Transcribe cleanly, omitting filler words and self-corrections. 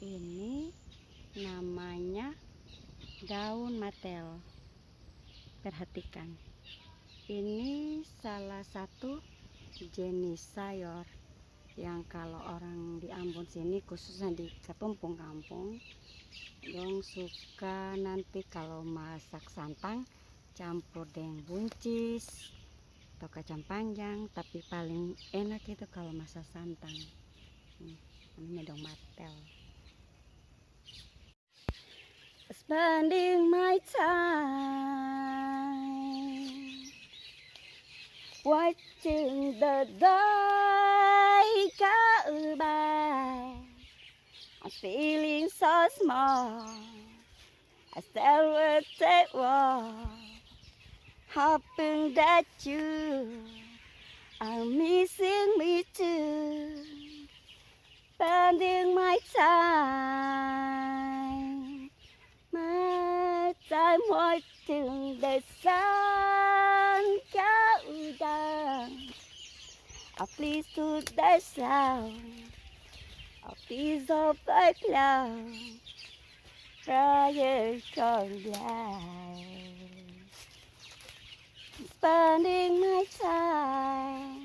Ini namanya daun matel. Perhatikan. Ini salah satu jenis sayur yang kalau orang di Ambon sini, khususnya di Katumpung kampung, dong suka nanti kalau masak santang campur dengan buncis atau kacang panjang, tapi paling enak itu kalau masak santang. Ini daun matel. Spending my time watching the day go by. I'm feeling so small. I still would take walk, hoping that you are missing me too. Spending my time watching the sun go down. I please to the sound, a piece of the cloud, prior to life. Spending my time